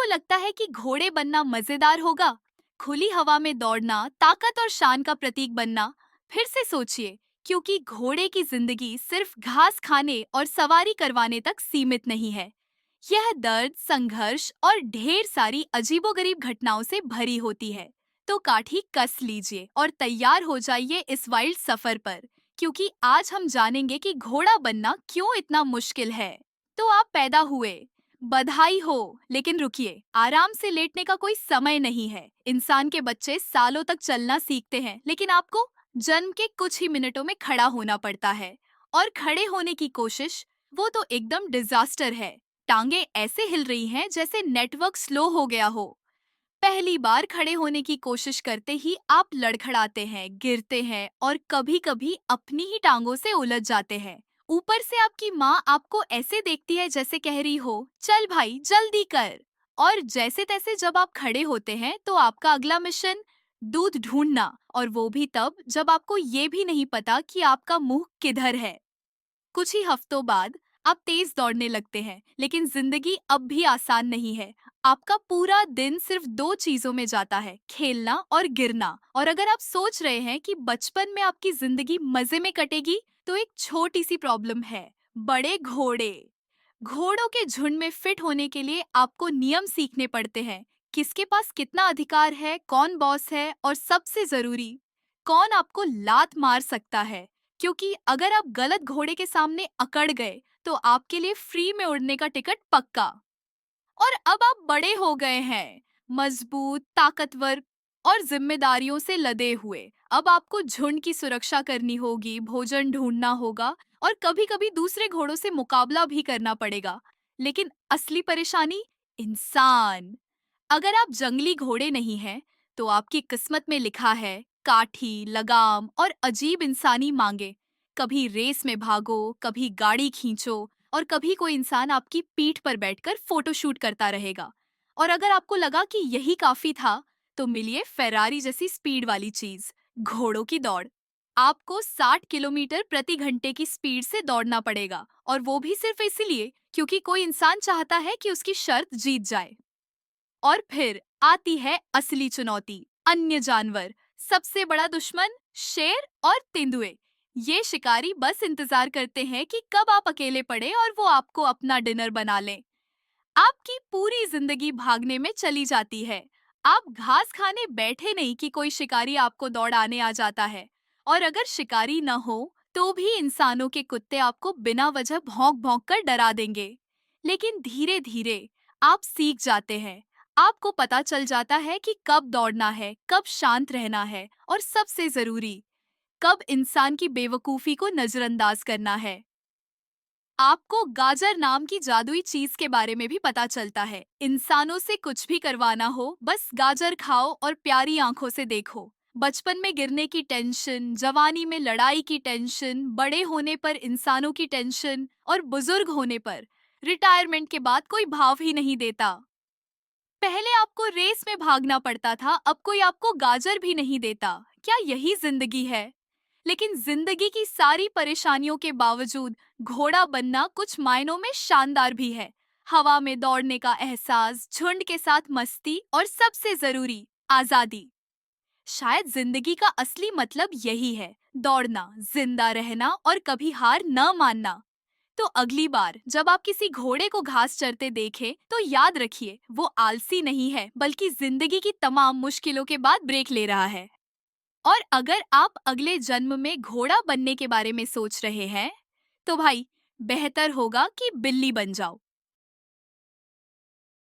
आपको लगता है कि घोड़े बनना मजेदार होगा? खुली हवा में दौड़ना, ताकत और शान का प्रतीक बनना? फिर से सोचिए, क्योंकि घोड़े की जिंदगी सिर्फ घास खाने और सवारी करवाने तक सीमित नहीं है। यह दर्द, संघर्ष और ढेर सारी अजीबोगरीब घटनाओं से भरी होती है। तो काठी कस लीजिए और तैयार हो जाइए इस वाइल्ड सफर पर, क्योंकि आज हम जानेंगे कि घोड़ा बनना क्यों इतना मुश्किल है। तो आप पैदा हुए, बधाई हो, लेकिन रुकिए, आराम से लेटने का कोई समय नहीं है। इंसान के बच्चे सालों तक चलना सीखते हैं, लेकिन आपको जन्म के कुछ ही मिनटों में खड़ा होना पड़ता है। और खड़े होने की कोशिश, वो तो एकदम डिजास्टर है। टांगे ऐसे हिल रही हैं जैसे नेटवर्क स्लो हो गया हो। पहली बार खड़े होने की कोशिश करते ही आप लड़खड़ाते हैं, गिरते हैं और कभी-कभी अपनी ही टांगों से उलझ जाते हैं। ऊपर से आपकी माँ आपको ऐसे देखती है जैसे कह रही हो, चल भाई जल्दी कर। और जैसे तैसे जब आप खड़े होते हैं तो आपका अगला मिशन, दूध ढूंढना, और वो भी तब जब आपको ये भी नहीं पता कि आपका मुंह किधर है। कुछ ही हफ्तों बाद आप तेज दौड़ने लगते हैं, लेकिन जिंदगी अब भी आसान नहीं है। आपका पूरा दिन सिर्फ दो चीजों में जाता है, खेलना और गिरना। और अगर आप सोच रहे हैं कि बचपन में आपकी जिंदगी मजे में कटेगी, तो एक छोटी सी प्रॉब्लम है, बड़े घोड़े। घोड़ों के झुंड में फिट होने के लिए आपको नियम सीखने पड़ते हैं। किसके पास कितना अधिकार है, कौन बॉस है, और सबसे जरूरी, कौन आपको लात मार सकता है। क्योंकि अगर आप गलत घोड़े के सामने अकड़ गए, तो आपके लिए फ्री में उड़ने का टिकट पक्का। और अब आप बड़े हो गए हैं, मजबूत, ताकतवर और जिम्मेदारियों से लदे हुए। अब आपको झुंड की सुरक्षा करनी होगी, भोजन ढूंढना होगा और कभी-कभी दूसरे घोड़ों से मुकाबला भी करना पड़ेगा। लेकिन असली परेशानी, इंसान। अगर आप जंगली घोड़े नहीं हैं, तो आपकी किस्मत में लिखा है काठी, लगाम और अजीब इंसानी मांगे। कभी रेस में भागो, कभी गाड़ी खींचो, और कभी कोई इंसान आपकी पीठ पर बैठकर फोटो शूट करता रहेगा। और अगर आपको लगा कि यही काफी था, तो मिलिए फेरारी जैसी स्पीड वाली चीज, घोड़ों की दौड़। आपको 60 किलोमीटर प्रति घंटे की स्पीड से दौड़ना पड़ेगा, और वो भी सिर्फ इसलिए क्योंकि कोई इंसान चाहता है कि उसकी शर्त जीत जाए। और फिर आती है असली चुनौती, अन्य जानवर। सबसे बड़ा दुश्मन, शेर और तेंदुए। ये शिकारी बस इंतजार करते हैं कि कब आप अकेले पड़े और वो आपको अपना डिनर बना लें। आपकी पूरी जिंदगी भागने में चली जाती है। आप घास खाने बैठे नहीं कि कोई शिकारी आपको दौड़ाने आ जाता है। और अगर शिकारी न हो, तो भी इंसानों के कुत्ते आपको बिना वजह भौंक भौंक कर डरा देंगे। लेकिन धीरे धीरे आप सीख जाते हैं। आपको पता चल जाता है कि कब दौड़ना है, कब शांत रहना है, और सबसे जरूरी, कब इंसान की बेवकूफी को नजरअंदाज करना है। आपको गाजर नाम की जादुई चीज के बारे में भी पता चलता है। इंसानों से कुछ भी करवाना हो, बस गाजर खाओ और प्यारी आंखों से देखो। बचपन में गिरने की टेंशन, जवानी में लड़ाई की टेंशन, बड़े होने पर इंसानों की टेंशन, और बुजुर्ग होने पर रिटायरमेंट के बाद कोई भाव ही नहीं देता। पहले आपको रेस में भागना पड़ता था, अब कोई आपको गाजर भी नहीं देता। क्या यही जिंदगी है? लेकिन जिंदगी की सारी परेशानियों के बावजूद घोड़ा बनना कुछ मायनों में शानदार भी है। हवा में दौड़ने का एहसास, झुंड के साथ मस्ती, और सबसे जरूरी, आजादी। शायद जिंदगी का असली मतलब यही है, दौड़ना, जिंदा रहना और कभी हार न मानना। तो अगली बार जब आप किसी घोड़े को घास चरते देखें, तो याद रखिए, वो आलसी नहीं है, बल्कि जिंदगी की तमाम मुश्किलों के बाद ब्रेक ले रहा है। और अगर आप अगले जन्म में घोड़ा बनने के बारे में सोच रहे हैं, तो भाई बेहतर होगा कि बिल्ली बन जाओ।